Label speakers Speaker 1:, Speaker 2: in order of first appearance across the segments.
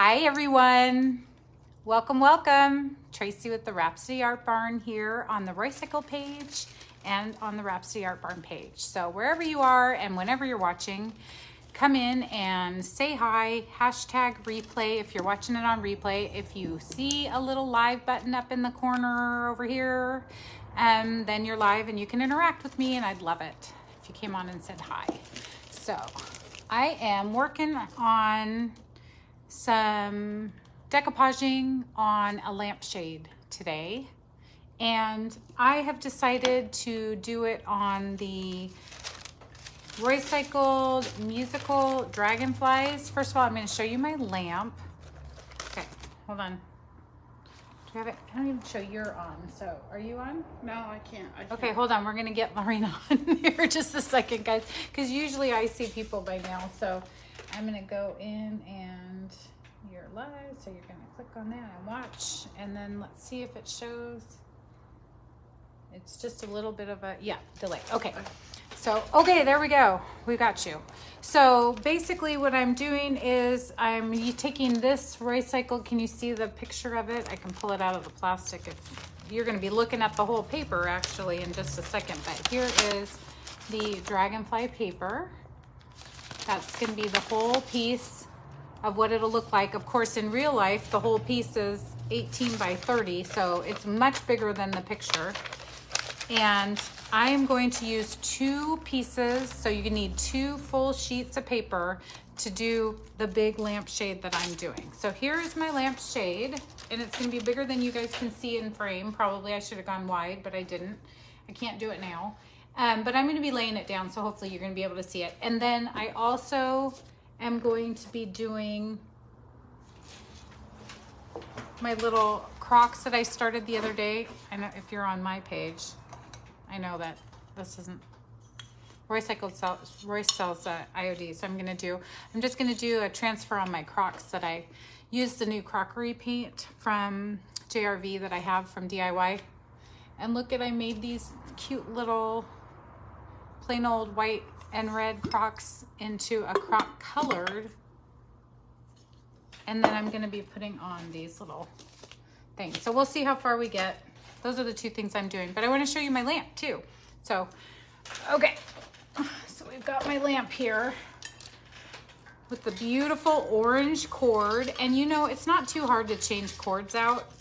Speaker 1: Hi everyone, welcome. Tracy with the Rhapsody Art Barn here on the Roycycled page and on the Rhapsody Art Barn page. So wherever you are and whenever you're watching, come in and say hi, hashtag replay if you're watching it on replay. If you see a little live button up in the corner over here, then you're live and you can interact with me, and I'd love it if you came on and said hi. So I am working on some decoupaging on a lampshade today, and I have decided to do it on the Roycycled musical dragonflies. First of all, I'm going to show you my lamp. Okay, hold on. Do you have it? I don't even show you're on. So are you on?
Speaker 2: No, I can't.
Speaker 1: Okay, hold on. We're going to get Lorena on here just a second, guys, because usually I see people by now. So I'm going to go in and you're live. So you're going to click on that and watch. And then let's see if it shows. It's just a little bit of a, delay. Okay. So, okay, there we go. We got you. So basically what I'm doing is I'm taking this Roycycled. Can you see the picture of it? I can pull it out of the plastic. You're going to be looking at the whole paper actually in just a second. But here is the dragonfly paper. That's going to be the whole piece of what it'll look like. Of course, in real life, the whole piece is 18 by 30. So it's much bigger than the picture. And I am going to use 2 pieces, so you need 2 full sheets of paper to do the big lampshade that I'm doing. So here is my lampshade, and it's going to be bigger than you guys can see in frame. Probably I should have gone wide, but I didn't. I can't do it now. But I'm going to be laying it down, so hopefully you're going to be able to see it. And then I also am going to be doing my little crocs that I started the other day. I know if you're on my page, I know that this isn't Royce sells IOD, so I'm just gonna do a transfer on my crocs that I used the new crockery paint from JRV that I have from DIY. And look at, I made these cute little plain old white and red crocs into a croc colored. And then I'm gonna be putting on these little things. So we'll see how far we get. Those are the 2 things I'm doing, but I want to show you my lamp too. So, okay, so we've got my lamp here with the beautiful orange cord. And you know, it's not too hard to change cords out.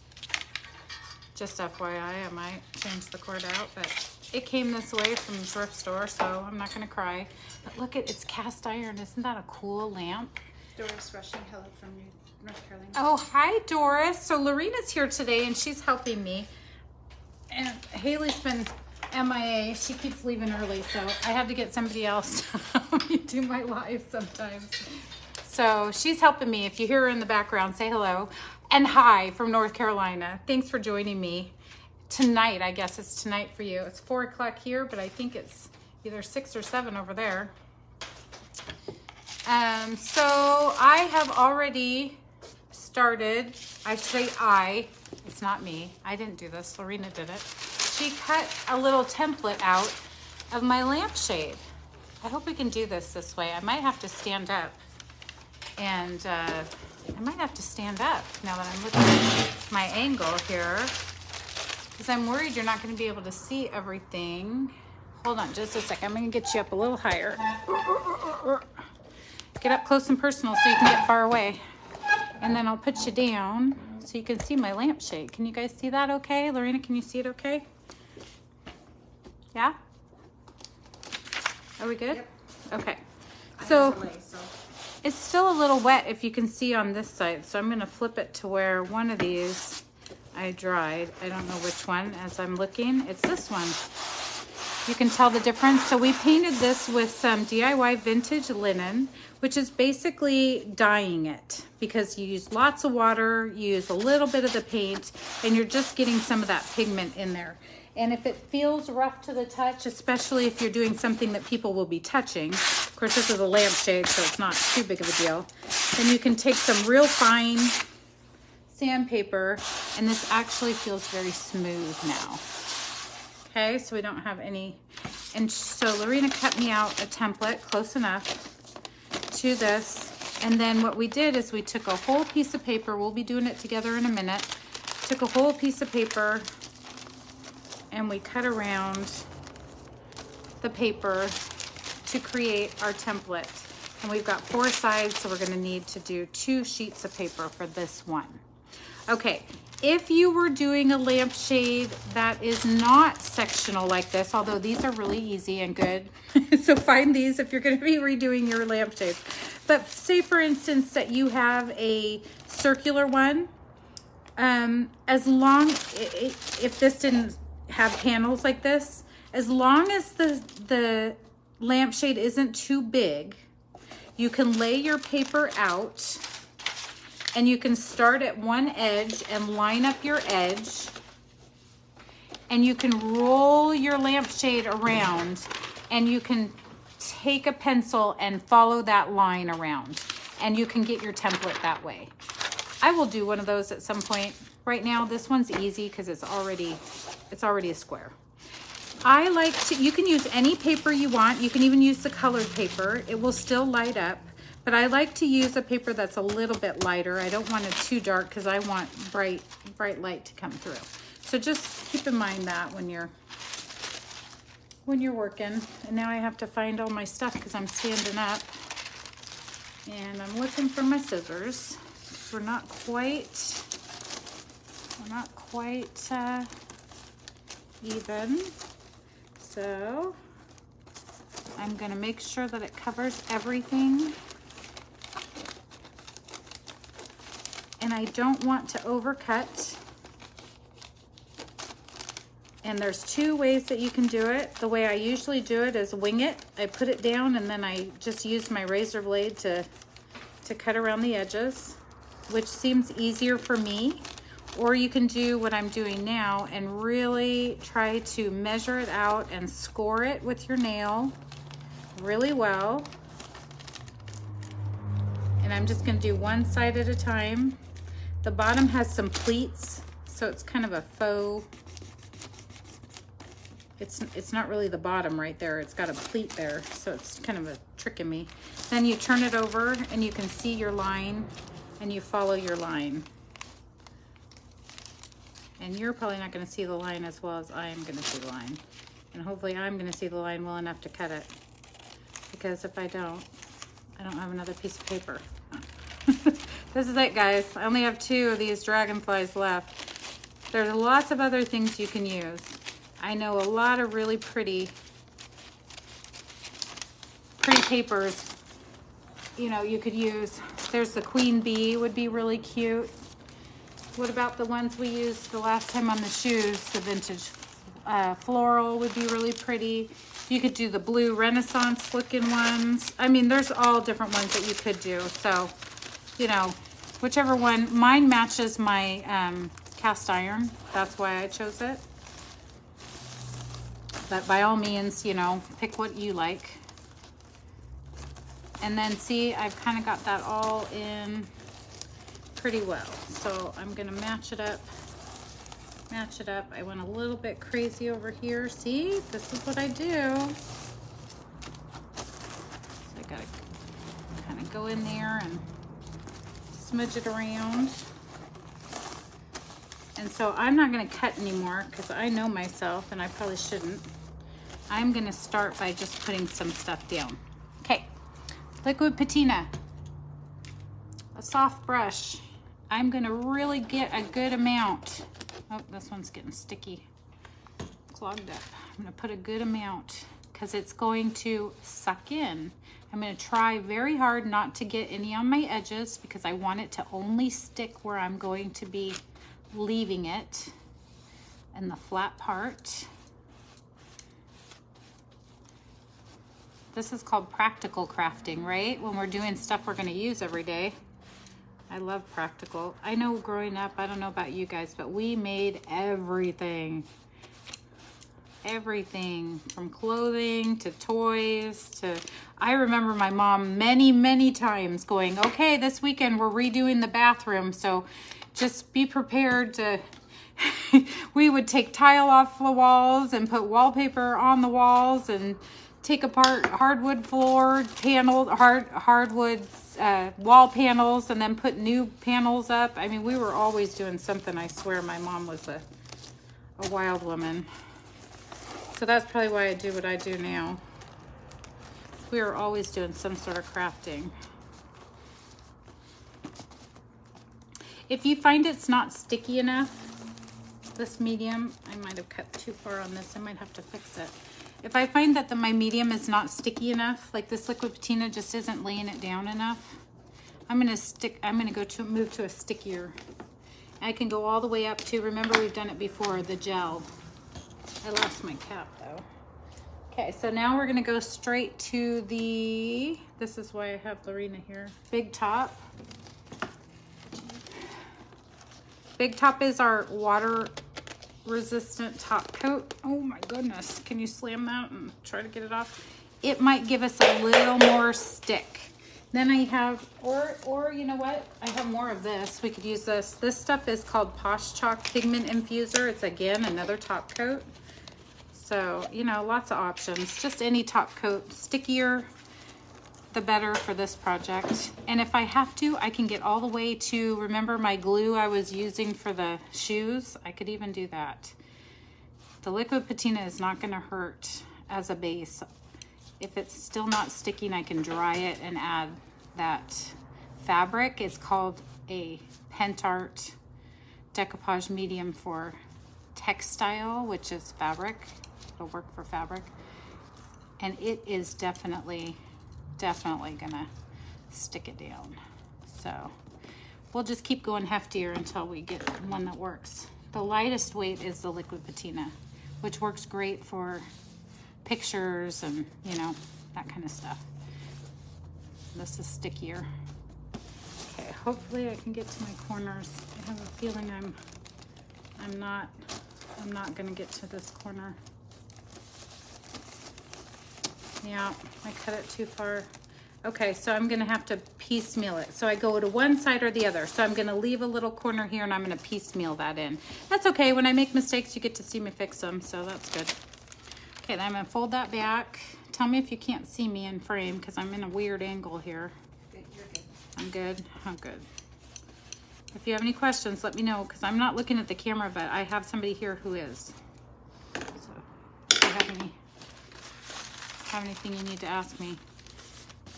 Speaker 1: Just FYI, I might change the cord out, but it came this way from the thrift store, so I'm not gonna cry. But look at, it's cast iron. Isn't that a cool lamp?
Speaker 2: Doris rushing hello from North Carolina.
Speaker 1: Oh, hi Doris. So Lorena's here today and she's helping me. And Haley's been MIA. She keeps leaving early, so I have to get somebody else to help me do my live sometimes. So she's helping me. If you hear her in the background, say hello. And hi from North Carolina. Thanks for joining me tonight. I guess it's tonight for you. It's 4 o'clock here, but I think it's either 6 or 7 over there. So I have already started. I say it's not me. I didn't do this. Lorena did it. She cut a little template out of my lampshade. I hope we can do this way. I might have to stand up. And I might have to stand up now that I'm looking at my angle here, because I'm worried you're not going to be able to see everything. Hold on just a sec. I'm going to get you up a little higher. Get up close and personal so you can get far away. And then I'll put you down so you can see my lampshade. Can you guys see that okay? Lorena, can you see it okay? Yeah? Are we good?
Speaker 2: Yep.
Speaker 1: Okay. So it's still a little wet if you can see on this side. So I'm going to flip it to where one of these I dried. I don't know which one as I'm looking. It's this one. You can tell the difference. So we painted this with some DIY vintage linen, which is basically dyeing it, because you use lots of water, you use a little bit of the paint, and you're just getting some of that pigment in there. And if it feels rough to the touch, especially if you're doing something that people will be touching, of course this is a lampshade, so it's not too big of a deal, then you can take some real fine sandpaper, and this actually feels very smooth now. Okay, so we don't have any. And so Lorena cut me out a template close enough to this And then what we did is we took a whole piece of paper. We'll be doing it together in a minute. Took a whole piece of paper and we cut around the paper to create our template. And we've got 4 sides, so we're gonna need to do 2 sheets of paper for this one. Okay, if you were doing a lampshade that is not sectional like this, although these are really easy and good, so find these if you're gonna be redoing your lampshades. But say for instance that you have a circular one, as long, if this didn't have panels like this, as long as the lampshade isn't too big, you can lay your paper out and you can start at one edge and line up your edge, and you can roll your lampshade around and you can take a pencil and follow that line around, and you can get your template that way. I will do one of those at some point. Right now, this one's easy because it's already a square. I like to, you can use any paper you want. You can even use the colored paper. It will still light up, but I like to use a paper that's a little bit lighter. I don't want it too dark because I want bright light to come through. So just keep in mind that when you're working. And now I have to find all my stuff because I'm standing up and I'm looking for my scissors. We're not quite even. So I'm gonna make sure that it covers everything. And I don't want to overcut. And there's 2 ways that you can do it. The way I usually do it is wing it. I put it down and then I just use my razor blade to cut around the edges, which seems easier for me. Or you can do what I'm doing now and really try to measure it out and score it with your nail really well. And I'm just gonna do one side at a time. The bottom has some pleats, so it's kind of a faux, it's not really the bottom right there. It's got a pleat there, so it's kind of a tricking me. Then you turn it over and you can see your line and you follow your line. And you're probably not gonna see the line as well as I am gonna see the line. And hopefully I'm gonna see the line well enough to cut it. Because if I don't have another piece of paper. This is it, guys. I only have 2 of these dragonflies left. There's lots of other things you can use. I know a lot of really pretty papers, you know, you could use. There's the queen bee, would be really cute. What about the ones we used the last time on the shoes? The vintage floral would be really pretty. You could do the blue Renaissance looking ones. I mean, there's all different ones that you could do. So, you know, whichever one. Mine matches my cast iron. That's why I chose it. But by all means, you know, pick what you like. And then see, I've kind of got that all in pretty well. So I'm gonna match it up. I went a little bit crazy over here. See, this is what I do. So I gotta kind of go in there and smudge it around. And so I'm not gonna cut anymore because I know myself and I probably shouldn't. I'm gonna start by just putting some stuff down. Okay, liquid patina, a soft brush. I'm gonna really get a good amount. Oh, this one's getting sticky, clogged up. I'm gonna put a good amount because it's going to suck in. I'm gonna try very hard not to get any on my edges because I want it to only stick where I'm going to be leaving it in the flat part. This is called practical crafting, right? When we're doing stuff we're gonna use every day. I love practical. I know growing up, I don't know about you guys, but we made everything. Everything from clothing to toys to, I remember my mom many times going, okay, this weekend we're redoing the bathroom, so just be prepared to, we would take tile off the walls and put wallpaper on the walls and take apart hardwood floor, paneled hardwood wall panels and then put new panels up. I mean, we were always doing something. I swear my mom was a wild woman. So that's probably why I do what I do now. We were always doing some sort of crafting. If you find it's not sticky enough, this medium, I might have cut too far on this. I might have to fix it. If I find that my medium is not sticky enough, like this liquid patina just isn't laying it down enough, I'm gonna move to a stickier. I can go all the way up to, remember we've done it before, the gel. I lost my cap though. Okay, so now we're gonna go straight to the, this is why I have Lorena here, Big Top. Big Top is our water resistant top coat. Oh my goodness, can you slam that and try to get it off? It might give us a little more stick. Then I have, or you know what? I have more of this. We could use this. This stuff is called Posh Chalk Pigment Infuser. It's again another top coat. So, you know, lots of options. Just any top coat. Stickier, the better for this project. And if I have to, I can get all the way to, remember my glue I was using for the shoes? I could even do that. The liquid patina is not gonna hurt as a base. If it's still not sticking, I can dry it and add that fabric. It's called a Pentart Decoupage medium for textile, which is fabric. It'll work for fabric. And it is definitely gonna stick it down. So we'll just keep going heftier until we get one that works. The lightest weight is the liquid patina, which works great for pictures and, you know, that kind of stuff. This is stickier. Okay, hopefully I can get to my corners. I have a feeling I'm not gonna get to this corner. Yeah, I cut it too far. Okay, so I'm gonna have to piecemeal it. So I go to one side or the other. So I'm gonna leave a little corner here and I'm gonna piecemeal that in. That's okay, when I make mistakes, you get to see me fix them, so that's good. Okay, then I'm gonna fold that back. Tell me if you can't see me in frame because I'm in a weird angle here.
Speaker 2: Good, you're good.
Speaker 1: I'm good, I'm good. If you have any questions, let me know because I'm not looking at the camera, but I have somebody here who is. So if you have anything you need to ask me.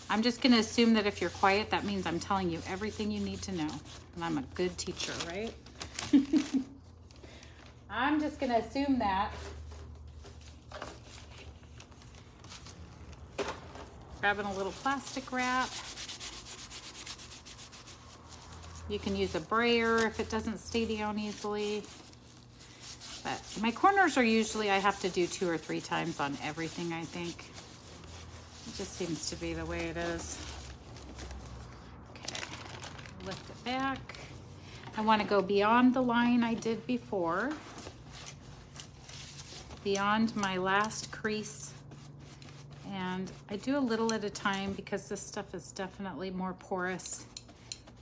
Speaker 1: I'm just gonna assume that if you're quiet, that means I'm telling you everything you need to know. And I'm a good teacher, right? I'm just gonna assume that. Grabbing a little plastic wrap. You can use a brayer if it doesn't stay down easily. But my corners are usually, I have to do 2 or 3 times on everything, I think. It just seems to be the way it is. Okay, lift it back. I want to go beyond the line I did before. Beyond my last crease. And I do a little at a time because this stuff is definitely more porous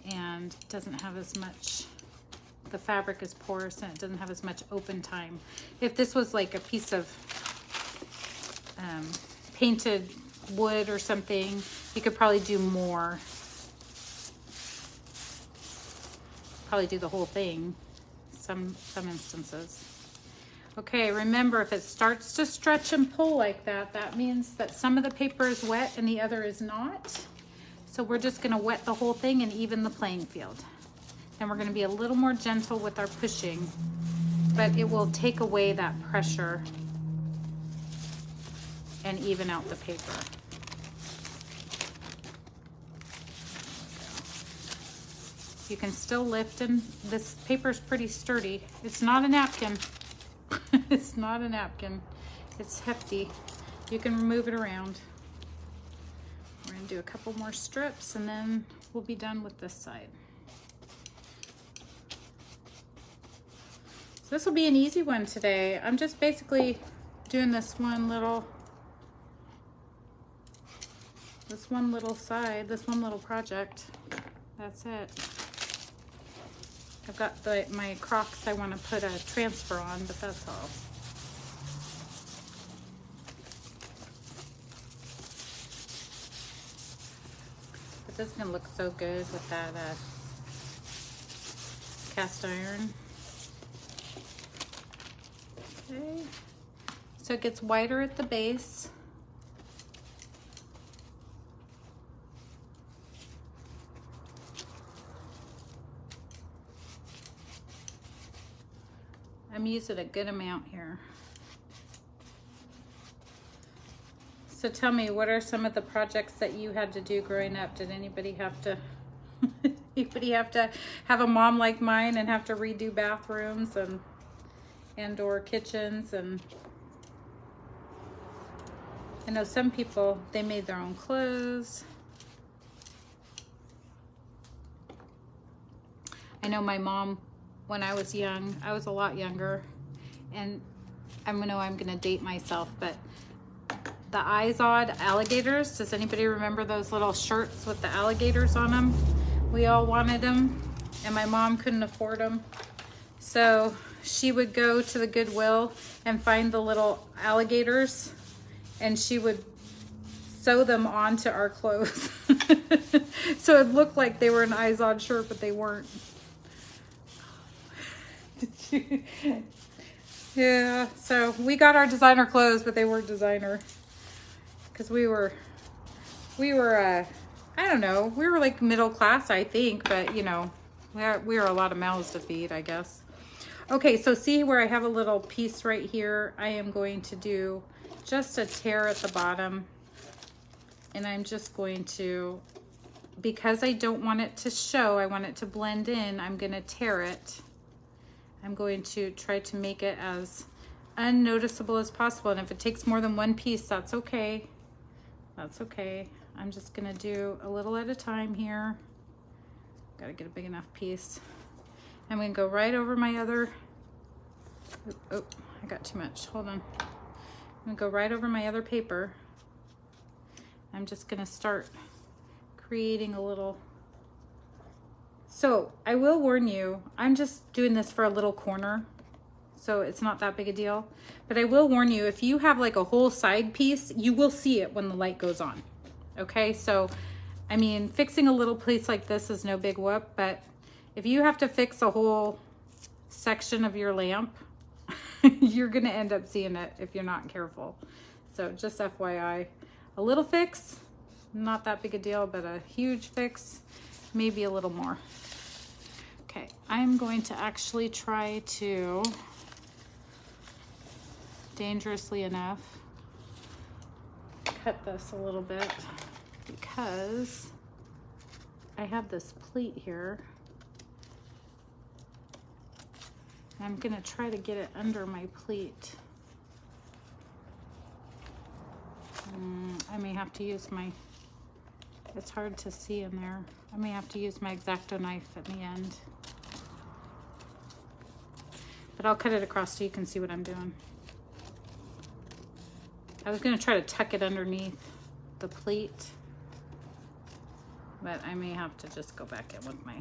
Speaker 1: and doesn't have as much, the fabric is porous and it doesn't have as much open time. If this was like a piece of painted wood or something, you could probably do more. Probably do the whole thing, some instances. Okay, remember if it starts to stretch and pull like that, that means that some of the paper is wet and the other is not. So we're just gonna wet the whole thing and even the playing field. And we're gonna be a little more gentle with our pushing, but it will take away that pressure and even out the paper. You can still lift, and this paper is pretty sturdy. It's not a napkin. It's not a napkin. It's hefty. You can move it around. We're gonna do a couple more strips and then we'll be done with this side. So this will be an easy one today. I'm just basically doing this one little side, this one little project. That's it. I've got my Crocs I want to put a transfer on, but that's all. This is gonna look so good with that cast iron. Okay, so it gets wider at the base. I'm using a good amount here. So tell me, what are some of the projects that you had to do growing up? Did anybody have to have a mom like mine and have to redo bathrooms and or kitchens? And I know some people, they made their own clothes. I know my mom, when I was young, I was a lot younger, and I'm gonna date myself, but the Izod alligators, does anybody remember those little shirts with the alligators on them? We all wanted them, and my mom couldn't afford them. So she would go to the Goodwill and find the little alligators, and she would sew them onto our clothes. So it looked like they were an Izod shirt, but they weren't. Yeah, so we got our designer clothes, but they weren't designer. Because we were I don't know, we were like middle class, I think, but you know, we are a lot of mouths to feed, I guess. Okay, so see where I have a little piece right here? I am going to do just a tear at the bottom, and I'm just going to, because I don't want it to show, I want it to blend in, I'm gonna tear it. I'm going to try to make it as unnoticeable as possible, and if it takes more than one piece, that's okay. That's okay. I'm just gonna do a little at a time here. Gotta get a big enough piece. I'm gonna go right over my other, oh, I got too much, hold on. I'm gonna go right over my other paper. I'm just gonna start creating a little. So I will warn you, I'm just doing this for a little corner, so it's not that big a deal. But I will warn you, if you have like a whole side piece, you will see it when the light goes on. Okay, so I mean, fixing a little piece like this is no big whoop, but if you have to fix a whole section of your lamp, you're gonna end up seeing it if you're not careful. So just FYI, a little fix, not that big a deal, but a huge fix, maybe a little more. Okay, I'm going to actually try to, dangerously enough, cut this a little bit because I have this pleat here. I'm gonna try to get it under my pleat. I may have to use my, it's hard to see in there. I may have to use my X-Acto knife at the end. But I'll cut it across so you can see what I'm doing. I was gonna try to tuck it underneath the pleat, but I may have to just go back in with my,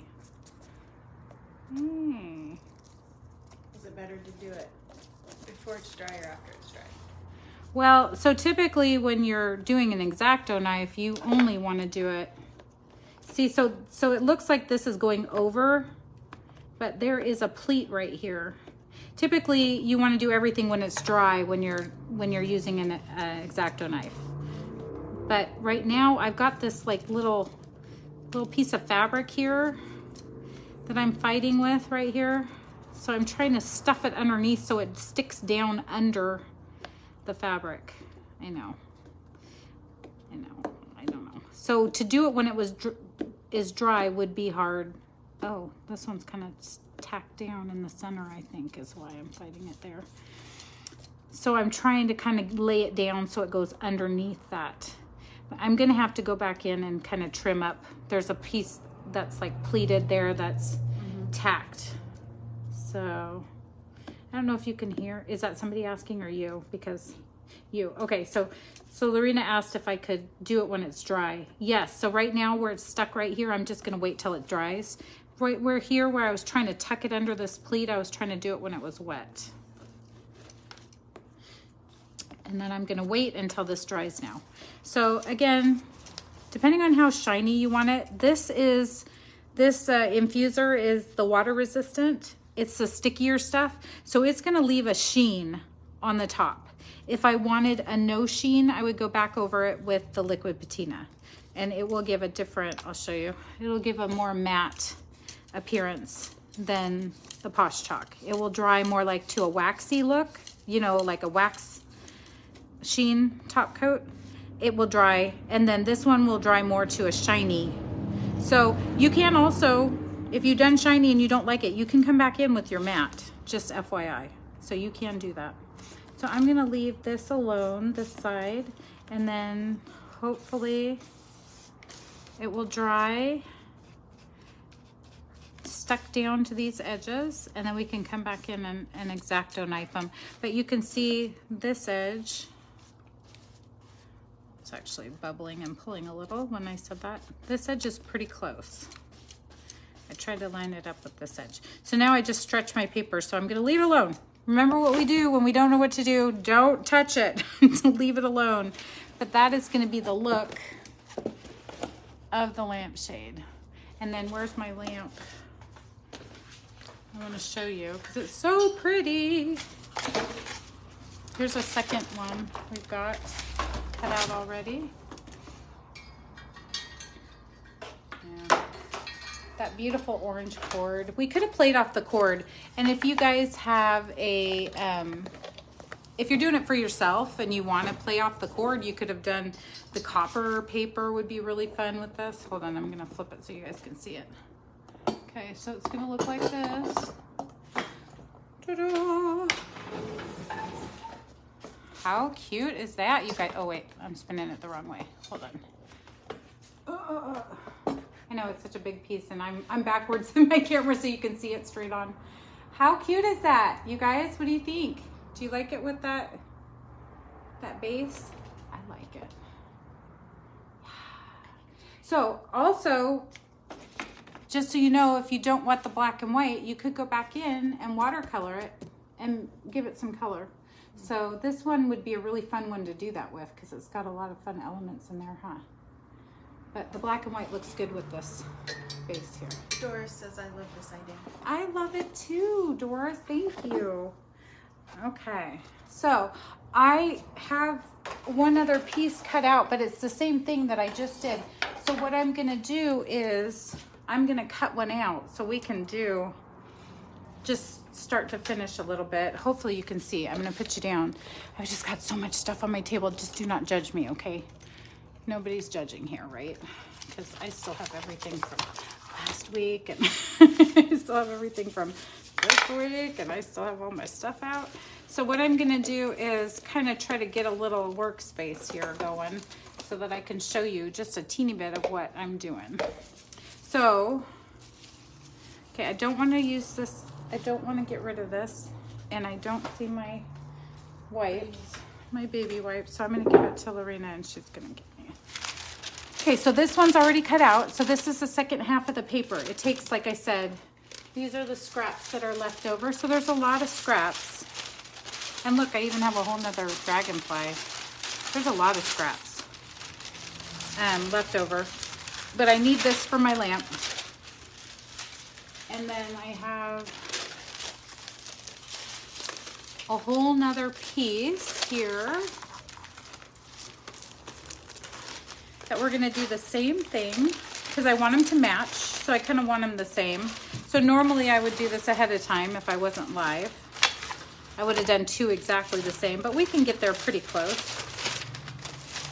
Speaker 2: Is it better to do it before it's dry or after it's dry?
Speaker 1: Well, so typically when you're doing an X-Acto knife, you only want to do it. See, so it looks like this is going over, but there is a pleat right here. Typically, you want to do everything when it's dry when you're using an X-Acto knife. But right now, I've got this like little piece of fabric here that I'm fighting with right here. So I'm trying to stuff it underneath so it sticks down under the fabric. I know, I don't know. So to do it when it is dry would be hard. Oh, this one's kind of tacked down in the center, I think is why I'm fighting it there. So I'm trying to kind of lay it down so it goes underneath that. But I'm gonna have to go back in and kind of trim up. There's a piece that's like pleated there that's tacked. So I don't know if you can hear. Is that somebody asking or you? Because you. Okay, so Lorena asked if I could do it when it's dry. Yes, so right now where it's stuck right here, I'm just gonna wait till it dries. Right where here, where I was trying to tuck it under this pleat, I was trying to do it when it was wet. And then I'm gonna wait until this dries now. So again, depending on how shiny you want it. This infuser is the water resistant. It's the stickier stuff, so it's gonna leave a sheen on the top. If I wanted a no sheen, I would go back over it with the liquid patina, and it will give a different, I'll show you, it'll give a more matte appearance than the Posh Chalk. It will dry more like to a waxy look, you know, like a wax sheen top coat. It will dry, and then this one will dry more to a shiny. So you can also, if you've done shiny and you don't like it, you can come back in with your matte, just FYI. So you can do that. So I'm gonna leave this alone, this side, and then hopefully it will dry, stuck down to these edges, and then we can come back in and X-Acto knife them. But you can see this edge, it's actually bubbling and pulling a little when I said that. This edge is pretty close. I tried to line it up with this edge. So now I just stretch my paper, so I'm gonna leave it alone. Remember what we do when we don't know what to do, don't touch it, leave it alone. But that is gonna be the look of the lampshade. And then where's my lamp? I wanna show you, because it's so pretty. Here's a second one we've got cut out already. Yeah. That beautiful orange cord. We could have played off the cord. And if you guys have a, if you're doing it for yourself and you want to play off the cord, you could have done the copper paper would be really fun with this. Hold on, I'm gonna flip it so you guys can see it. Okay, so it's gonna look like this. Ta-da! How cute is that, you guys? Oh wait, I'm spinning it the wrong way. Hold on. I know it's such a big piece, and I'm backwards in my camera so you can see it straight on. How cute is that, you guys? What do you think? Do you like it with that base? I like it. So also, just so you know, if you don't want the black and white, you could go back in and watercolor it and give it some color. So this one would be a really fun one to do that with, because it's got a lot of fun elements in there, huh? But the black and white looks good with this base here.
Speaker 2: Doris says, I love this idea.
Speaker 1: I love it too, Doris, thank you. Okay, so I have one other piece cut out, but it's the same thing that I just did. So what I'm gonna do is, I'm gonna cut one out so we can do just start to finish a little bit. Hopefully you can see. I'm gonna put you down. I've just got so much stuff on my table. Just do not judge me, okay? Nobody's judging here, right? Because I still have everything from last week, and I still have everything from this week, and I still have all my stuff out. So what I'm gonna do is kind of try to get a little workspace here going so that I can show you just a teeny bit of what I'm doing. So, okay, I don't want to use this. I don't want to get rid of this, and I don't see my wipes, my baby wipes, so I'm going to give it to Lorena, and she's going to give me. Okay, so this one's already cut out, so this is the second half of the paper. It takes, like I said, these are the scraps that are left over, so there's a lot of scraps. And look, I even have a whole nother dragonfly. There's a lot of scraps left over, but I need this for my lamp. And then I have a whole nother piece here that we're gonna do the same thing, because I want them to match, so I kind of want them the same. So normally I would do this ahead of time if I wasn't live. I would have done two exactly the same, but we can get there pretty close.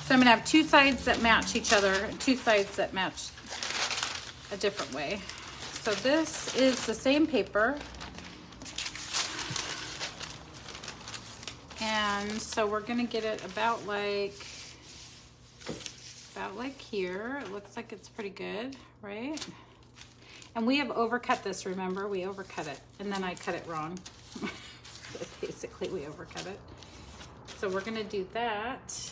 Speaker 1: So I'm gonna have two sides that match each other and two sides that match a different way. So this is the same paper. And so we're gonna get it about like here. It looks like it's pretty good, right? And we have overcut this, remember? We overcut it, and then I cut it wrong. Basically, we overcut it. So we're gonna do that.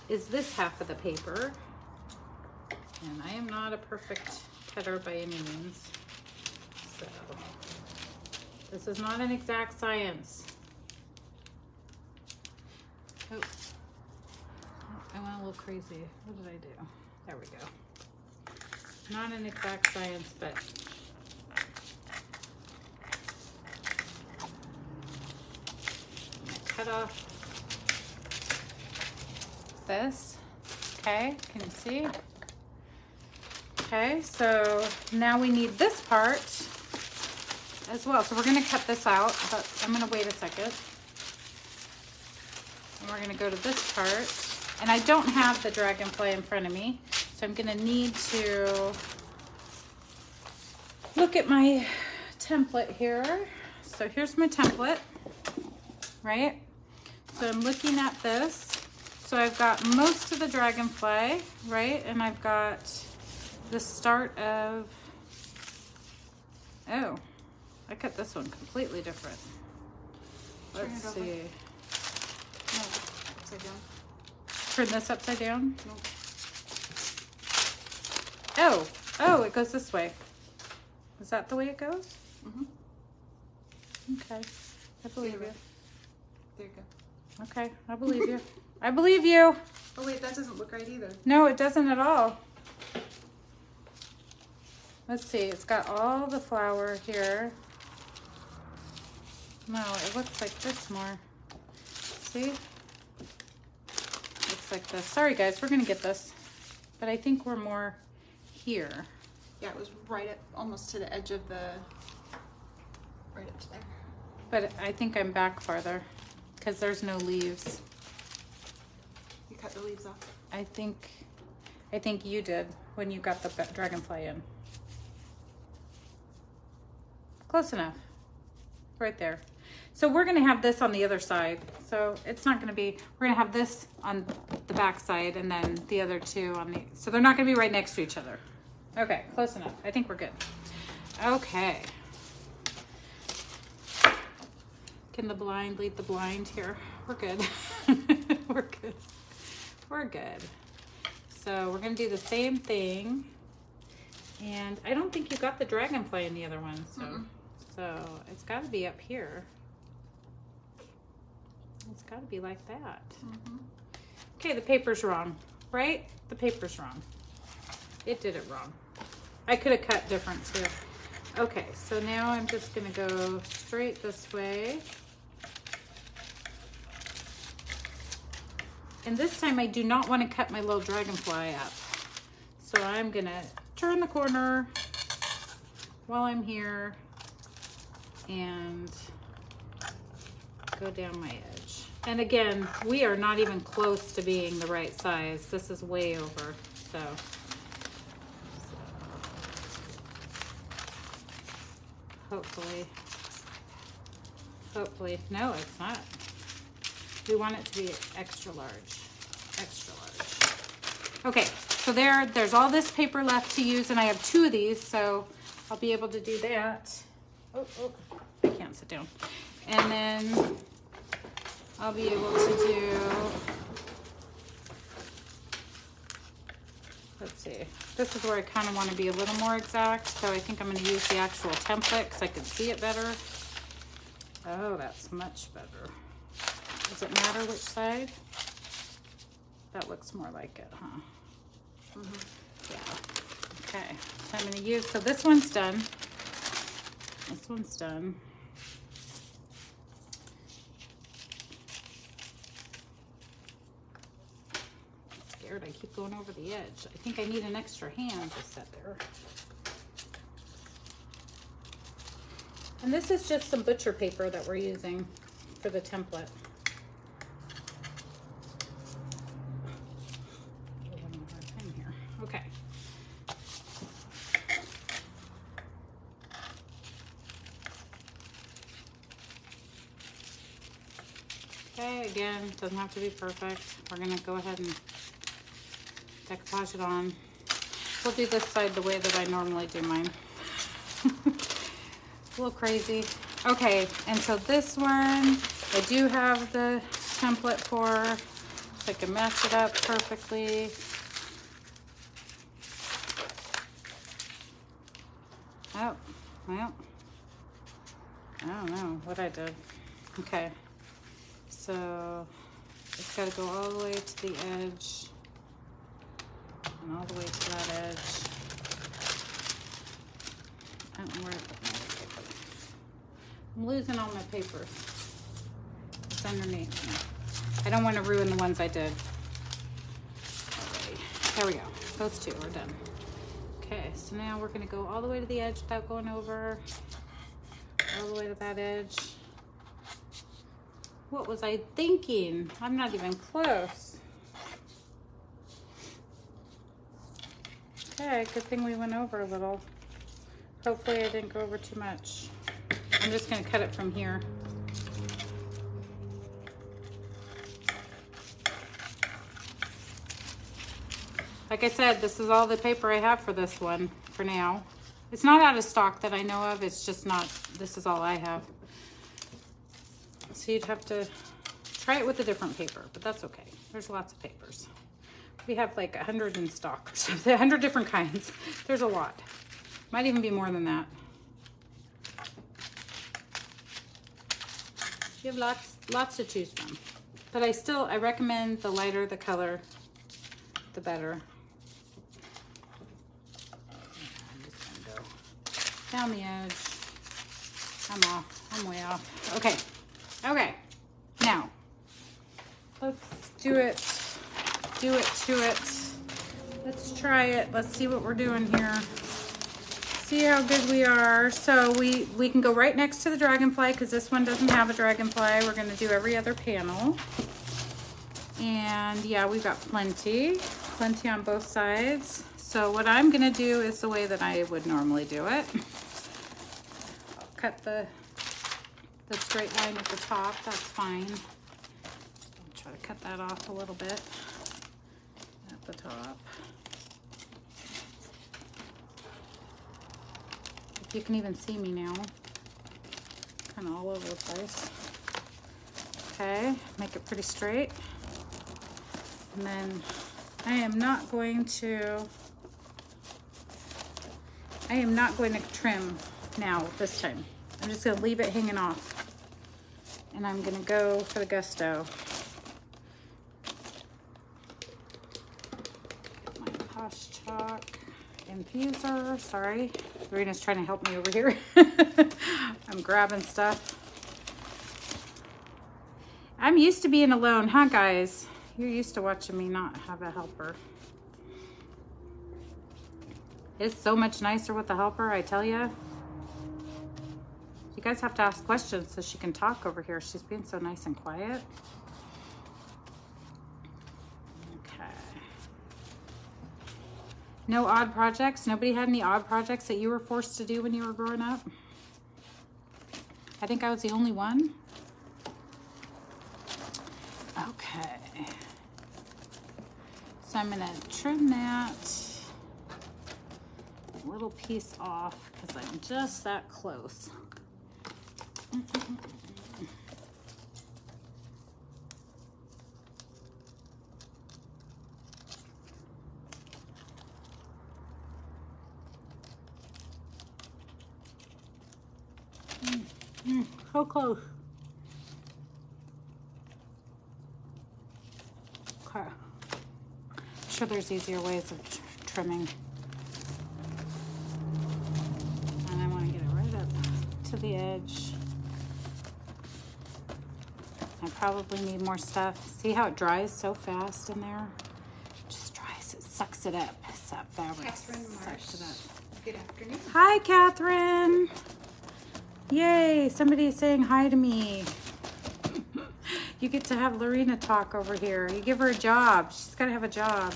Speaker 1: Is this half of the paper. And I am not a perfect cutter by any means. So this is not an exact science. Oh, I went a a little crazy. What did I do? There we go. Not an exact science, but cut off this. Okay, can you see? Okay, so now we need this part as well. So we're gonna cut this out, but I'm gonna wait a second. And we're gonna go to this part. And I don't have the dragonfly in front of me, so I'm gonna need to look at my template here. So here's my template, right? So I'm looking at this. So I've got most of the dragonfly, right? And I've got the start of, oh, I cut this one completely different. Let's see.
Speaker 2: No, upside down.
Speaker 1: Turn this upside down?
Speaker 2: No.
Speaker 1: Oh, it goes this way. Is that the way it goes?
Speaker 2: Mm-hmm.
Speaker 1: Okay, I believe you.
Speaker 2: There you go.
Speaker 1: Okay, I believe you. I believe you.
Speaker 2: Oh wait, that doesn't look right either.
Speaker 1: No, it doesn't at all. Let's see, it's got all the flower here. No, it looks like this more. See? Looks like this. Sorry guys, we're gonna get this. But I think we're more here.
Speaker 2: Yeah, it was right at almost to the edge of the, right up to there.
Speaker 1: But I think I'm back farther because there's no leaves.
Speaker 2: You cut the leaves off.
Speaker 1: I think you did when you got the dragonfly in. Close enough. Right there. So we're gonna have this on the other side. So it's not gonna be, we're gonna have this on the back side and then the other two on the, so they're not gonna be right next to each other. Okay, close enough. I think we're good. Okay. Can the blind lead the blind here? We're good. We're good. We're good. So we're gonna do the same thing. And I don't think you got the dragonfly in the other one, so it's gotta be up here. It's gotta be like that. Okay, the paper's wrong, right? The paper's wrong. It did it wrong. I could have cut different too. Okay, so now I'm just gonna go straight this way. And this time I do not want to cut my little dragonfly up. So I'm gonna turn the corner while I'm here and go down my edge. And again, we are not even close to being the right size. This is way over, so. Hopefully, no, it's not. We want it to be extra large, extra large. Okay, so there's all this paper left to use, and I have 2 of these, so I'll be able to do that. Oh, I can't sit down. And then I'll be able to do, let's see, this is where I kind of want to be a little more exact, so I think I'm going to use the actual template because I can see it better. Oh, that's much better. Does it matter which side? That looks more like it, huh? Yeah. Okay, so I'm going to use, so this one's done. This one's done. I'm scared I keep going over the edge. I think I need an extra hand to set there. And this is just some butcher paper that we're using for the template. Okay. Okay, again, doesn't have to be perfect. We're gonna go ahead and decoupage it on. We'll do this side the way that I normally do mine. A little crazy. Okay, and so this one, I do have the template for, so I can match it up perfectly. Oh, well, I don't know what I did. Okay, so it's got to go all the way to the edge. And all the way to that edge. I don't know where I put my other paper. I'm losing all my papers. It's underneath. I don't want to ruin the ones I did. Alrighty. There we go. Those two are done. Okay, so now we're going to go all the way to the edge without going over. All the way to that edge. What was I thinking? I'm not even close. Okay, good thing we went over a little. Hopefully I didn't go over too much. I'm just gonna cut it from here. Like I said, this is all the paper I have for this one for now. It's not out of stock that I know of. It's just not, this is all I have. So you'd have to try it with a different paper, but that's okay. There's lots of papers. We have like 100 in stock or something, 100 different kinds. There's a lot. Might even be more than that. You have lots to choose from. But I recommend the lighter the color, the better. I'm just gonna go down the edge. I'm off, I'm way off. Okay, okay, now let's do it to it. Let's try it. Let's see what we're doing here. See how good we are. So we can go right next to the dragonfly because this one doesn't have a dragonfly. We're gonna do every other panel. And yeah, we've got plenty on both sides. So what I'm gonna do is the way that I would normally do it. I'll cut the straight line at the top, that's fine. I'll try to cut that off a little bit at the top. If you can even see me now, kind of all over the place. Okay, make it pretty straight. And then I am not going to trim now this time. I'm just gonna leave it hanging off. And I'm gonna go for the gusto. Get my Posh Chalk infuser, sorry. Lorena's trying to help me over here. I'm grabbing stuff. I'm used to being alone, huh guys? You're used to watching me not have a helper. It's so much nicer with a helper, I tell you. You guys have to ask questions so she can talk over here. She's being so nice and quiet. Okay. No odd projects? Nobody had any odd projects that you were forced to do when you were growing up? I think I was the only one. Okay. So I'm gonna trim that little piece off because I'm just that close. So close. Okay. I'm sure there's easier ways of trimming. And I want to get it right up to the edge. I probably need more stuff. See how it dries so fast in there? It just dries, it sucks it up. That fabric sucks it up.
Speaker 2: Good afternoon.
Speaker 1: Hi, Catherine. Yay, somebody's saying hi to me. You get to have Lorena talk over here. You give her a job. She's got to have a job.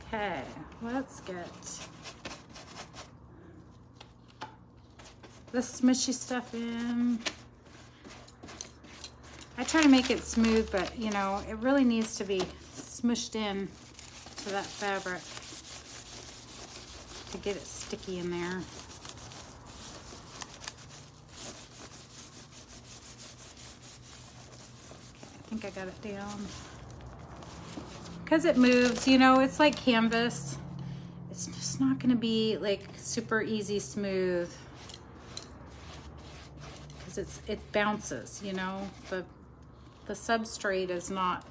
Speaker 1: Okay, let's get the smushy stuff in. I try to make it smooth, but you know, it really needs to be smushed in to that fabric to get it sticky in there. I think I got it down. Because it moves, you know, it's like canvas. It's just not gonna be like super easy smooth. Because it bounces, you know. The substrate is not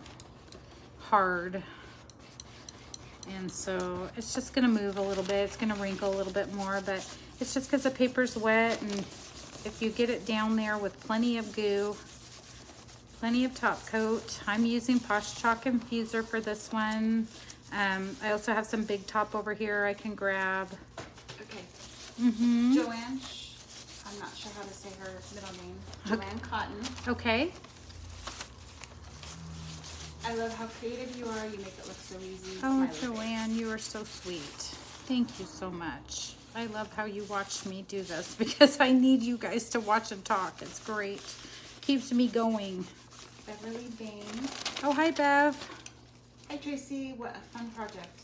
Speaker 1: hard. And so it's just gonna move a little bit. It's gonna wrinkle a little bit more, but it's just because the paper's wet, and if you get it down there with plenty of goo, plenty of top coat. I'm using Posh Chalk Infuser for this one. I also have some Big Top over here I can grab.
Speaker 2: Okay.
Speaker 1: Mm-hmm.
Speaker 2: Joanne, I'm not sure how to say her middle name. Joanne Cotton.
Speaker 1: Okay.
Speaker 2: I love how creative you are. You make it look so easy.
Speaker 1: Oh, Joanne, you are so sweet. Thank you so much. I love how you watch me do this because I need you guys to watch and talk. It's great. Keeps me going.
Speaker 2: Beverly Bain.
Speaker 1: Oh, hi, Bev.
Speaker 2: Hi, Tracy. What a fun project.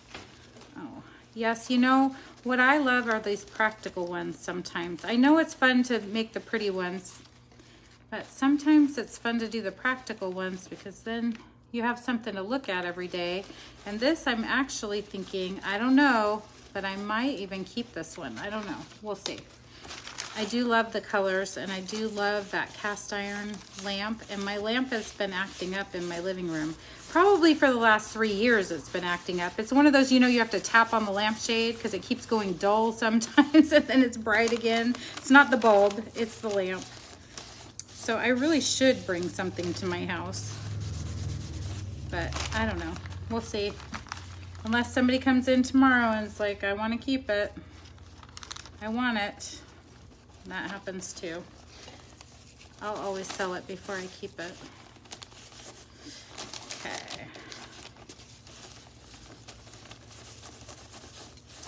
Speaker 1: Oh, yes. You know, what I love are these practical ones sometimes. I know it's fun to make the pretty ones, but sometimes it's fun to do the practical ones because then you have something to look at every day. And this, I'm actually thinking, I don't know, but I might even keep this one. I don't know. We'll see. I do love the colors, and I do love that cast iron lamp. And my lamp has been acting up in my living room. Probably for the last 3 years it's been acting up. It's one of those, you know, you have to tap on the lampshade because it keeps going dull sometimes and then it's bright again. It's not the bulb, it's the lamp. So I really should bring something to my house. But I don't know. We'll see. Unless somebody comes in tomorrow and it's like, I want to keep it. I want it. That happens too. I'll always sell it before I keep it. Okay.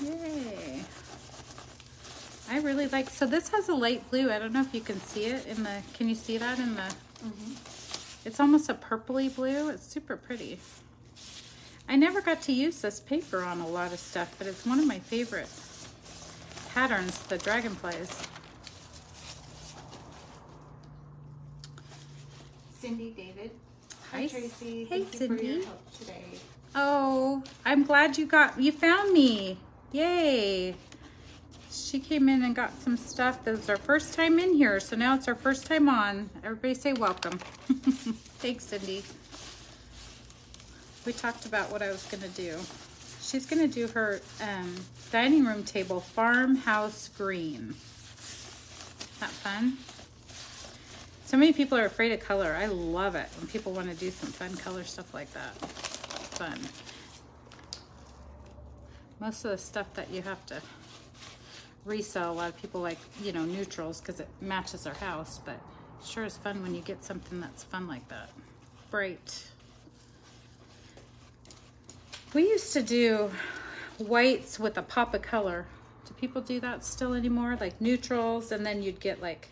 Speaker 1: Yay. I really like, so this has a light blue. I don't know if you can see it in the, can you see that in the, It's almost a purpley blue. It's super pretty. I never got to use this paper on a lot of stuff, but it's one of my favorite patterns, the dragonflies.
Speaker 2: Cindy David.
Speaker 1: Hi,
Speaker 2: Tracy.
Speaker 1: Hey,
Speaker 2: Thank you
Speaker 1: Cindy.
Speaker 2: for your help today.
Speaker 1: Oh, I'm glad you found me. Yay. She came in and got some stuff. This is our first time in here, so now it's our first time on. Everybody say welcome. Thanks, Cindy. We talked about what I was gonna do. She's gonna do her dining room table farmhouse green. Isn't that fun? So many people are afraid of color. I love it when people want to do some fun color stuff like that. Fun. Most of the stuff that you have to resell, a lot of people like, you know, neutrals because it matches their house, but it sure is fun when you get something that's fun like that. Bright. We used to do whites with a pop of color. Do people do that still anymore? Like neutrals, and then you'd get like,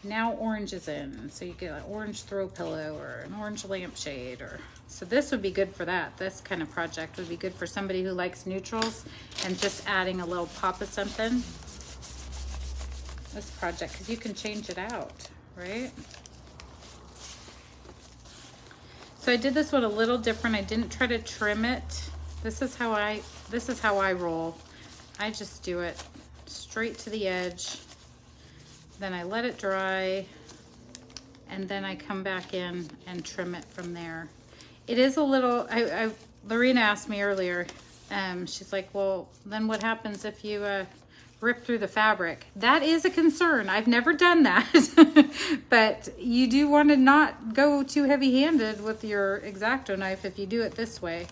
Speaker 1: now orange is in, so you get an orange throw pillow or an orange lampshade, or so this would be good for that. This kind of project would be good for somebody who likes neutrals and just adding a little pop of something. This project, because you can change it out, right? So I did this one a little different. I didn't try to trim it. This is how I roll. I just do it straight to the edge. Then I let it dry, and then I come back in and trim it from there. It is a little, Lorena asked me earlier, she's like, well, then what happens if you rip through the fabric? That is a concern. I've never done that, but you do want to not go too heavy-handed with your X-Acto knife if you do it this way,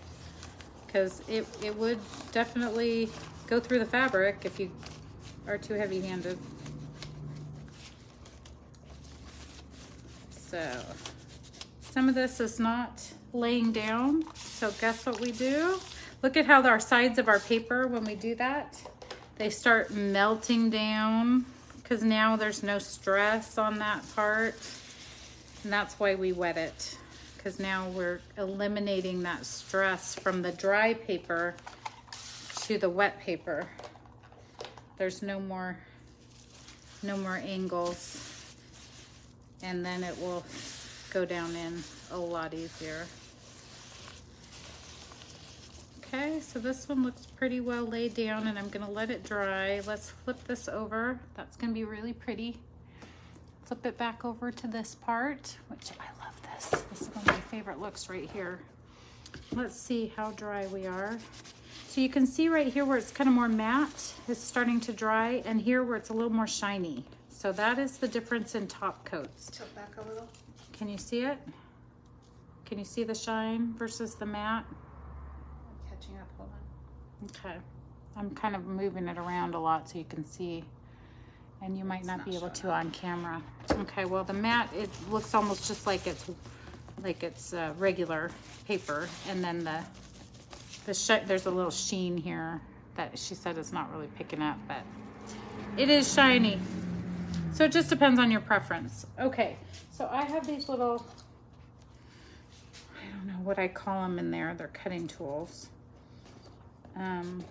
Speaker 1: because it would definitely go through the fabric if you are too heavy-handed. So some of this is not laying down. So guess what we do? Look at how our sides of our paper, when we do that, they start melting down because now there's no stress on that part. And that's why we wet it, because now we're eliminating that stress from the dry paper to the wet paper. There's no more angles. And then it will go down in a lot easier. Okay, so this one looks pretty well laid down, and I'm gonna let it dry. Let's flip this over. That's gonna be really pretty. Flip it back over to this part, which I love this. This is one of my favorite looks right here. let's see how dry we are. So you can see right here where it's kind of more matte, it's starting to dry, and here where it's a little more shiny. So that is the difference in top coats.
Speaker 2: Tilt back a little.
Speaker 1: Can you see it? Can you see the shine versus the matte?
Speaker 2: I'm catching up, hold on.
Speaker 1: Okay. I'm kind of moving it around a lot so you can see, and you might not be able to on camera. Okay, well the matte, it looks almost just like it's regular paper, and then there's a little sheen here that she said is not really picking up, but it is shiny. So it just depends on your preference. Okay, so I have these little, I don't know what I call them in there. They're cutting tools. And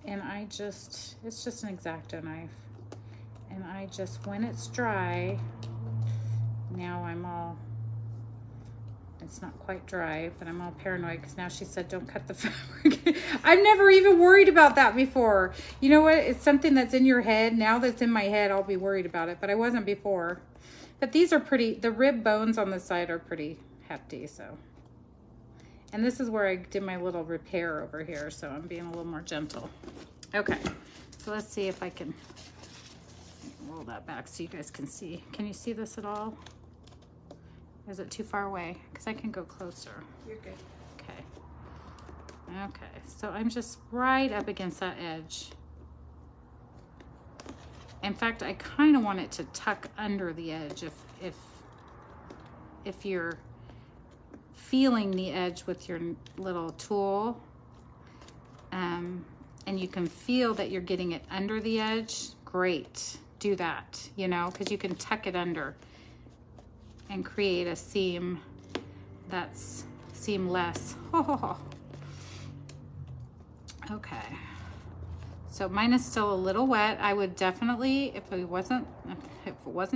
Speaker 1: it's just an X-Acto knife. And I just, when it's dry, now it's not quite dry, but I'm all paranoid because now she said don't cut the fabric. I've never even worried about that before. You know what? It's something that's in your head. Now that's in my head, I'll be worried about it, but I wasn't before. But these are pretty, the rib bones on the side are pretty hefty, so. And this is where I did my little repair over here, so I'm being a little more gentle. Okay, so let's see if I can roll that back so you guys can see. Can you see this at all? Is it too far away? Because I can go closer.
Speaker 2: You're good.
Speaker 1: Okay. Okay, so I'm just right up against that edge. In fact, I kind of want it to tuck under the edge if you're feeling the edge with your little tool, and you can feel that you're getting it under the edge, great, do that, you know, because you can tuck it under and create a seam that's seamless. Okay, so mine is still a little wet. I would definitely, if it wasn't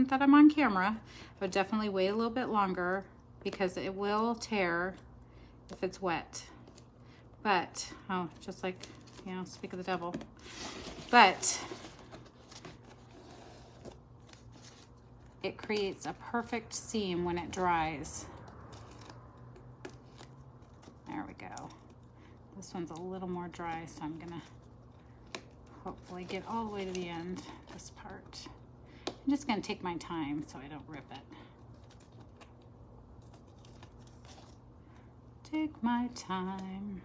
Speaker 1: that I'm on camera, I would definitely wait a little bit longer because it will tear if it's wet. But, oh, just like, you know, speak of the devil. But it creates a perfect seam when it dries. There we go. This one's a little more dry, so I'm gonna hopefully get all the way to the end, this part. I'm just gonna take my time so I don't rip it. Take my time.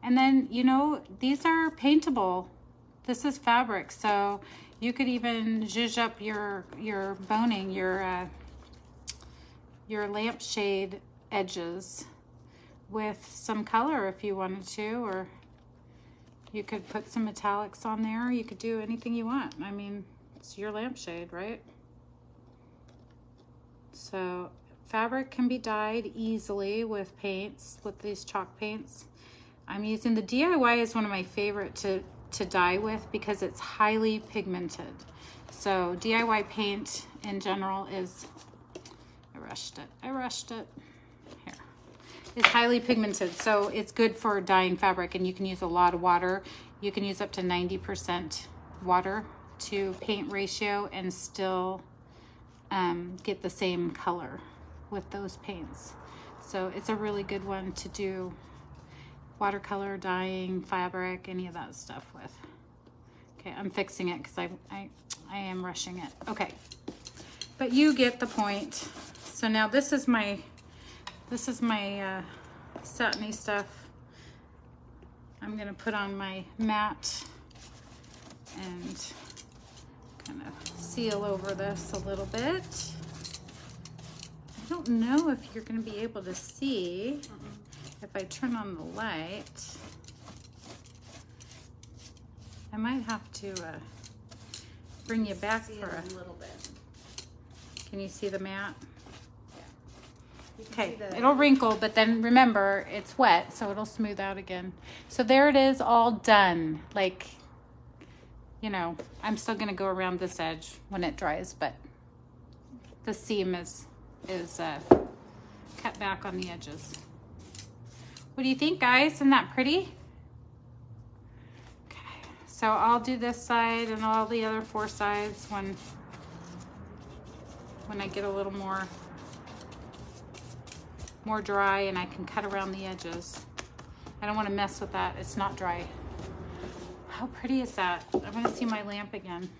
Speaker 1: And then, you know, these are paintable. This is fabric, so you could even zhuzh up your boning, your lampshade edges with some color if you wanted to, or you could put some metallics on there. You could do anything you want. I mean, it's your lampshade, right? So fabric can be dyed easily with paints, with these chalk paints. I'm using the DIY is one of my favorite to dye with because it's highly pigmented. So DIY paint in general is, I rushed it. Here. It's highly pigmented, so it's good for dyeing fabric, and you can use a lot of water. You can use up to 90% water to paint ratio and still get the same color with those paints. So it's a really good one to do watercolor, dyeing, fabric, any of that stuff with. Okay, I'm fixing it because I am rushing it. Okay, but you get the point. So now this is my satiny stuff. I'm gonna put on my mat and kind of seal over this a little bit. I don't know if you're gonna be able to see. If I turn on the light, I might have to bring you back for a
Speaker 2: little bit.
Speaker 1: Can you see the mat?
Speaker 2: Yeah.
Speaker 1: Okay, it'll wrinkle, but then remember it's wet, so it'll smooth out again. So there it is, all done. Like, you know, I'm still gonna go around this edge when it dries, but the seam is cut back on the edges. What do you think, guys? Isn't that pretty? Okay, so I'll do this side and all the other 4 sides when I get a little more more dry and I can cut around the edges. I don't want to mess with that. It's not dry. How pretty is that? I want to see my lamp again.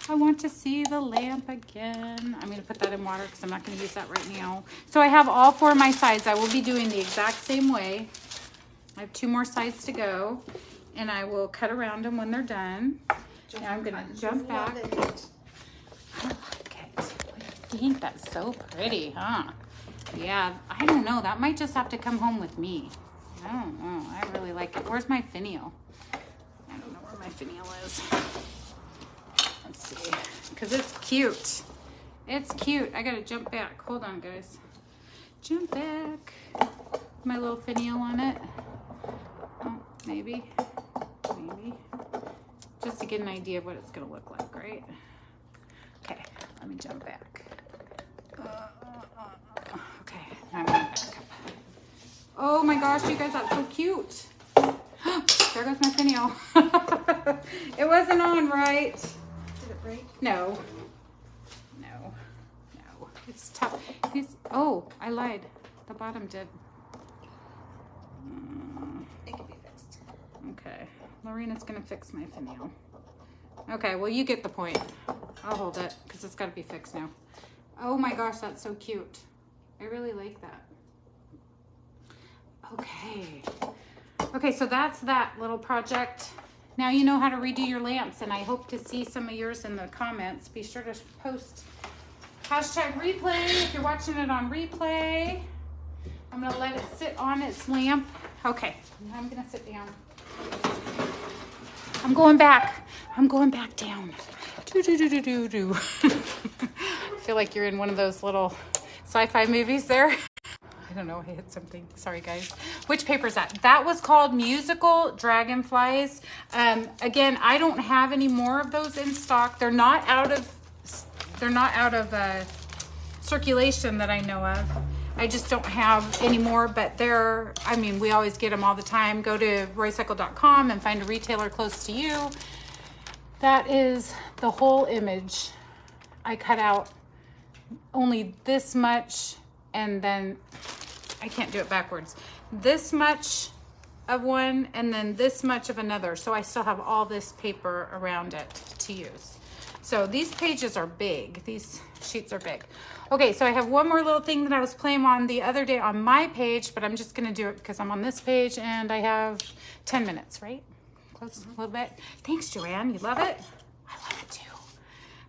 Speaker 1: I want to see the lamp again. I'm going to put that in water because I'm not going to use that right now. So I have all 4 of my sides. I will be doing the exact same way. I have 2 more sides to go, and I will cut around them when they're done. Now I'm going to jump back. I like it. I think that's so pretty, huh? Yeah, I don't know. That might just have to come home with me. I don't know. I really like it. Where's my finial? I don't know where my finial is. Let's see. Because it's cute. It's cute. I got to jump back. Hold on, guys. Jump back. My little finial on it. Oh, maybe. Maybe. Just to get an idea of what it's going to look like, right? Okay. Let me jump back. Okay. I'm going back up. Oh my gosh, you guys, that's so cute. There goes my finial. It wasn't on right.
Speaker 2: Did it break?
Speaker 1: No. No. No. It's tough. Oh, I lied. The bottom did.
Speaker 2: It can be fixed.
Speaker 1: Okay. Lorena's going to fix my finial. Okay, well, you get the point. I'll hold it because it's got to be fixed now. Oh my gosh, that's so cute. I really like that. Okay. Okay, so that's that little project. Now you know how to redo your lamps, and I hope to see some of yours in the comments. Be sure to post #replay if you're watching it on replay. I'm gonna let it sit on its lamp. Okay, I'm gonna sit down. I'm going back. I'm going back down. Do do do do do do. I feel like you're in one of those little sci-fi movies there. I don't know, I hit something. Sorry, guys. Which paper is that? That was called Musical Dragonflies. Again, I don't have any more of those in stock. They're not out of circulation that I know of. I just don't have any more, but they're, I mean, we always get them all the time. Go to roycycled.com and find a retailer close to you. That is the whole image. I cut out only this much, and then I can't do it backwards. This much of one and then this much of another. So I still have all this paper around it to use. So these pages are big. These sheets are big. Okay, so I have one more little thing that I was playing on the other day on my page, but I'm just gonna do it because I'm on this page and I have 10 minutes, right? Close a little bit. Thanks, Joanne, you love it? I love it too.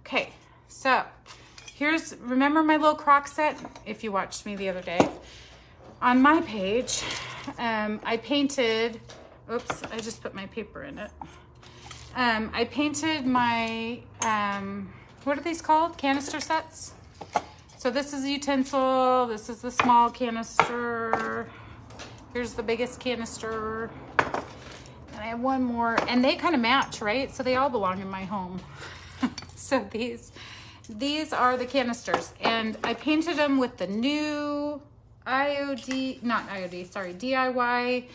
Speaker 1: Okay, so here's, remember my little croc set? If you watched me the other day. On my page, I painted, oops, I just put my paper in it. I painted my, what are these called? Canister sets. So this is a utensil, this is the small canister, here's the biggest canister, and I have one more, and they kind of match, right? So they all belong in my home. So these are the canisters, and I painted them with the new DIY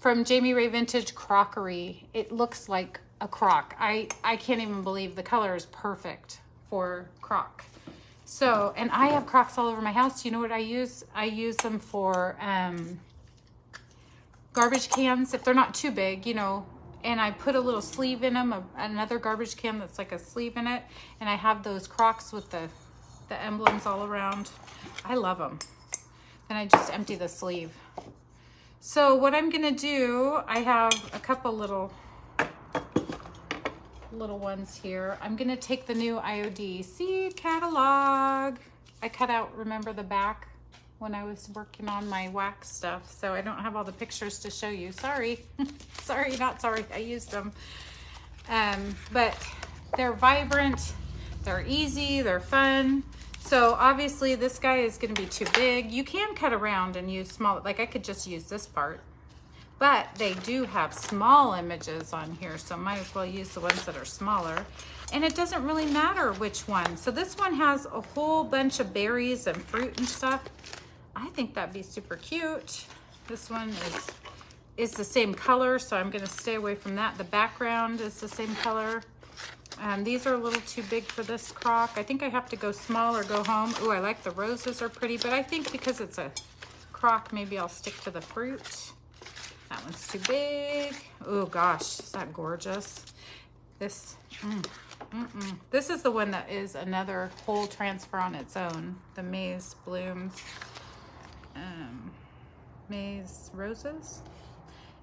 Speaker 1: from Jamie Ray Vintage Crockery. It looks like a crock. I can't even believe the color is perfect for crock. So, and I have crocks all over my house. You know what I use? I use them for garbage cans, if they're not too big, you know, and I put a little sleeve in them, another garbage can that's like a sleeve in it, and I have those crocs with the emblems all around. I love them. Then I just empty the sleeve. So what I'm gonna do, I have a couple little ones here. I'm gonna take the new IOD seed catalog. I cut out, remember, the back when I was working on my wax stuff, so I don't have all the pictures to show you. Sorry. Sorry, not sorry, I used them. But they're vibrant, they're easy, they're fun. So obviously this guy is gonna be too big. You can cut around and use small, like I could just use this part, but they do have small images on here, so might as well use the ones that are smaller. And it doesn't really matter which one. So this one has a whole bunch of berries and fruit and stuff. I think that'd be super cute. This one is the same color, so I'm gonna stay away from that. The background is the same color. These are a little too big for this crock. I think I have to go small or go home. Oh, I like the roses are pretty, but I think because it's a crock, maybe I'll stick to the fruit. That one's too big. Oh gosh, is that gorgeous? This, this is the one that is another whole transfer on its own. The Maize Blooms, Maize Roses.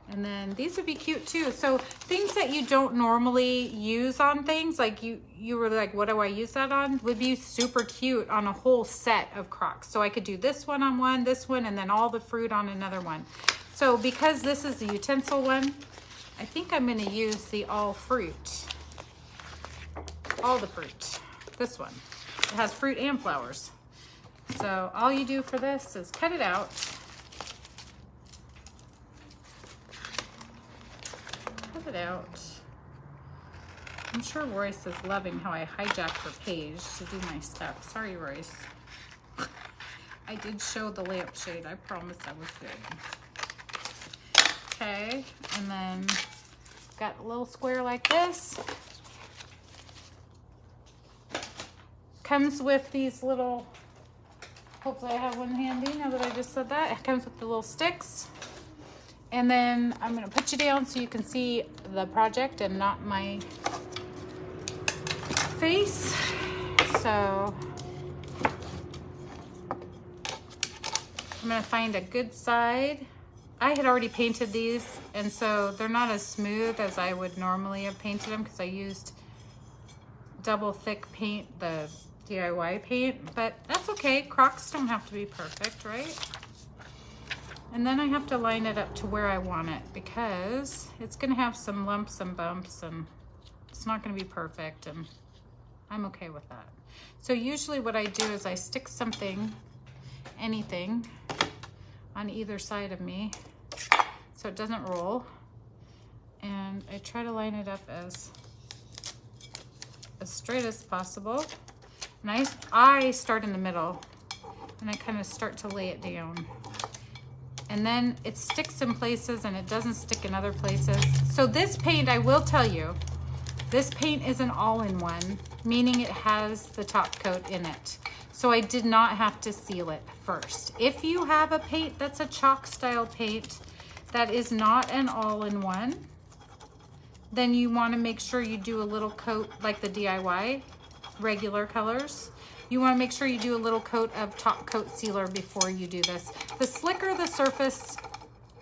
Speaker 1: And then these would be cute too. So things that you don't normally use on things, like you were like, what do I use that on? Would be super cute on a whole set of Crocs. So I could do this one on one, this one, and then all the fruit on another one. So because this is the utensil one, I think I'm gonna use the all fruit. All the fruit, this one. It has fruit and flowers. So all you do for this is cut it out. It out. I'm sure Royce is loving how I hijacked her page to do my stuff. Sorry, Royce. I did show the lampshade. I promise I was good. Okay, and then got a little square like this. Comes with these little, hopefully I have one handy now that I just said that. It comes with the little sticks. And then I'm gonna put you down so you can see the project and not my face. So I'm gonna find a good side. I had already painted these, and so they're not as smooth as I would normally have painted them because I used double thick paint, the DIY paint, but that's okay. Crocs don't have to be perfect, right? And then I have to line it up to where I want it because it's gonna have some lumps and bumps and it's not gonna be perfect, and I'm okay with that. So usually what I do is I stick something, anything, on either side of me so it doesn't roll. And I try to line it up as straight as possible. And I start in the middle and I kind of start to lay it down. And then it sticks in places and it doesn't stick in other places. So this paint, I will tell you, this paint is an all-in-one, meaning it has the top coat in it. So I did not have to seal it first. If you have a paint that's a chalk style paint that is not an all-in-one, then you want to make sure you do a little coat like the DIY, regular colors. You want to make sure you do a little coat of top coat sealer before you do this. The slicker the surface,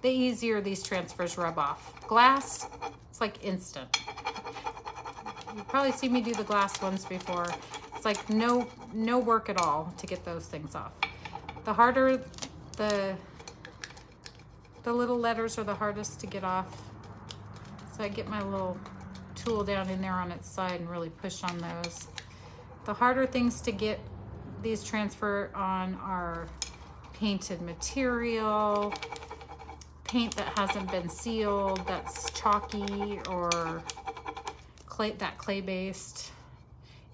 Speaker 1: the easier these transfers rub off. Glass, it's like instant. You've probably seen me do the glass ones before. It's like no work at all to get those things off. The harder, the little letters are the hardest to get off. So I get my little tool down in there on its side and really push on those. The harder things to get these transfer on are painted material, paint that hasn't been sealed, that's chalky, or clay based.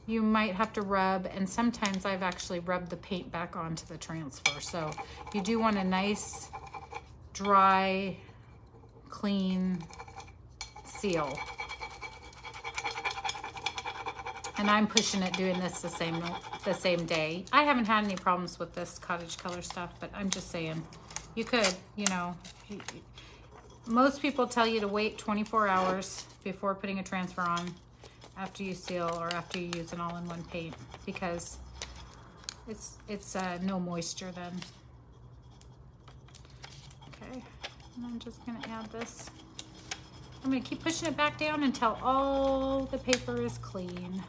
Speaker 1: You might have to rub, and sometimes I've actually rubbed the paint back onto the transfer. So you do want a nice, dry, clean seal. And I'm pushing it, doing this the same day. I haven't had any problems with this cottage color stuff, but I'm just saying, you could, you know, most people tell you to wait 24 hours before putting a transfer on after you seal or after you use an all-in-one paint, because it's no moisture then. Okay, and I'm just gonna add this. I'm gonna keep pushing it back down until all the paper is clean.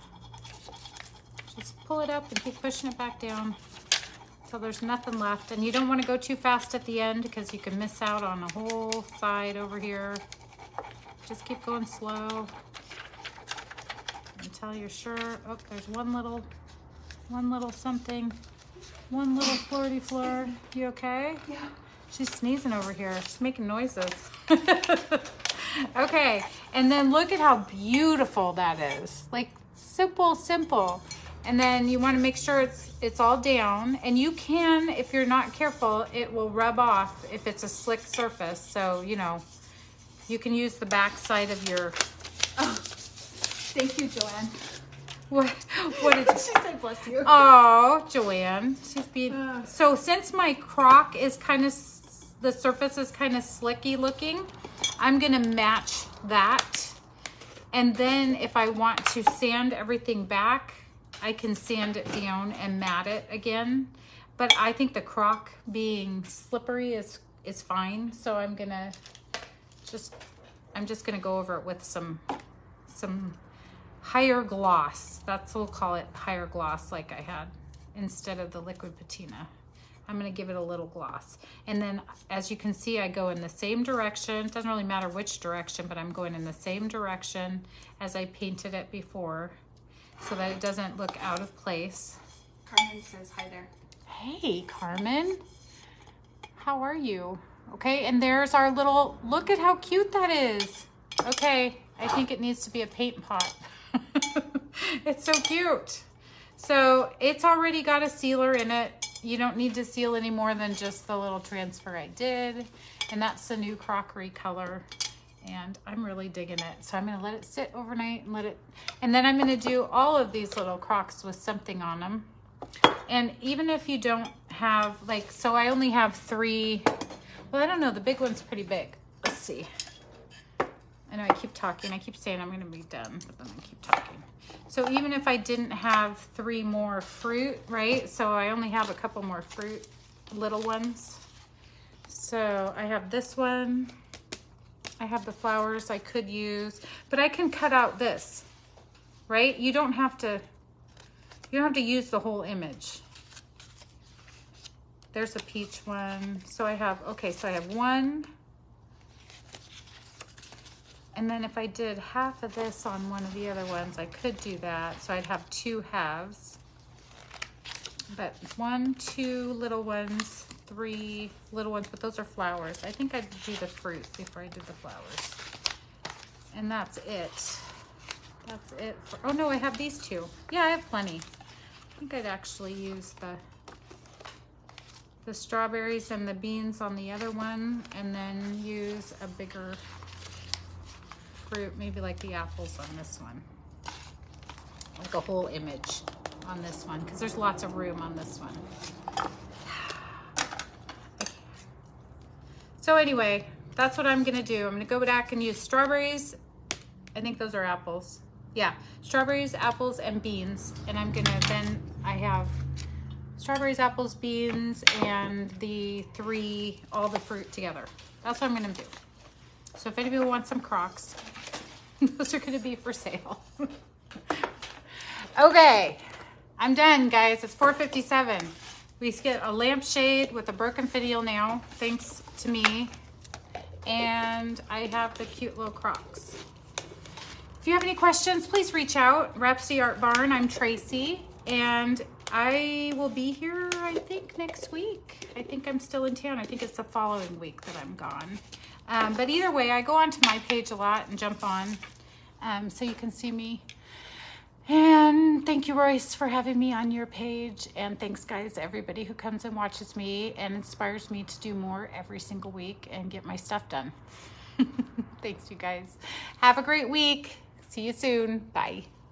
Speaker 1: Just pull it up and keep pushing it back down until there's nothing left. And you don't want to go too fast at the end because you can miss out on a whole side over here. Just keep going slow until you're sure. Oh, there's one little something, one little flirty floor. You okay?
Speaker 2: Yeah.
Speaker 1: She's sneezing over here. She's making noises. Okay, and then look at how beautiful that is. Like simple. And then you want to make sure it's all down, and you can, if you're not careful, it will rub off if it's a slick surface. So, you know, you can use the back side of your,
Speaker 2: oh, thank you, Joanne.
Speaker 1: What did
Speaker 2: She said bless you.
Speaker 1: Oh, Joanne, she's being. So since my crock is kind of, the surface is kind of slicky looking, I'm gonna match that. And then if I want to sand everything back, I can sand it down and mat it again. But I think the crock being slippery is fine. So I'm just gonna go over it with some higher gloss. That's what we'll call it, higher gloss, like I had instead of the liquid patina. I'm gonna give it a little gloss. And then as you can see, I go in the same direction. It doesn't really matter which direction, but I'm going in the same direction as I painted it before so that it doesn't look out of place.
Speaker 2: Carmen says hi there.
Speaker 1: Hey, Carmen. How are you? Okay, and there's our little, look at how cute that is. Okay, I think it needs to be a paint pot. It's so cute. So it's already got a sealer in it. You don't need to seal any more than just the little transfer I did. And that's the new crockery color. And I'm really digging it. So I'm gonna let it sit overnight and then I'm gonna do all of these little crocs with something on them. And even if you don't have, like, so I only have 3, well, I don't know, the big one's pretty big. Let's see. I know I keep talking. I keep saying I'm gonna be done, but then I keep talking. So even if I didn't have 3 more fruit, right? So I only have a couple more fruit, little ones. So I have this one. I have the flowers I could use, but I can cut out this, right? You don't have to use the whole image. There's a peach one. So I have, okay, so I have 1. And then if I did half of this on one of the other ones, I could do that. So I'd have 2 halves. But 1, 2 little ones, 3 little ones, but those are flowers. I think I'd do the fruit before I did the flowers. And that's it. That's it. Oh no, I have these 2. Yeah, I have plenty. I think I'd actually use the strawberries and the beans on the other one, and then use a bigger fruit, maybe like the apples on this one. Like a whole image on this one, because there's lots of room on this one. So anyway, that's what I'm gonna do. I'm gonna go back and use strawberries. I think those are apples. Yeah, strawberries, apples, and beans. And I'm gonna, then I have strawberries, apples, beans, and the 3, all the fruit together. That's what I'm gonna do. So if anybody wants some crocs, those are gonna be for sale. Okay, I'm done, guys. It's 4:57. We get a lampshade with a broken finial now, thanks to me. And I have the cute little crocs. If you have any questions, please reach out. Rhapsody Art Barn, I'm Tracy. And I will be here, I think, next week. I think I'm still in town. I think it's the following week that I'm gone. But either way, I go onto my page a lot and jump on so you can see me. And thank you, Royce, for having me on your page. And thanks, guys, everybody who comes and watches me and inspires me to do more every single week and get my stuff done. Thanks, you guys. Have a great week. See you soon. Bye.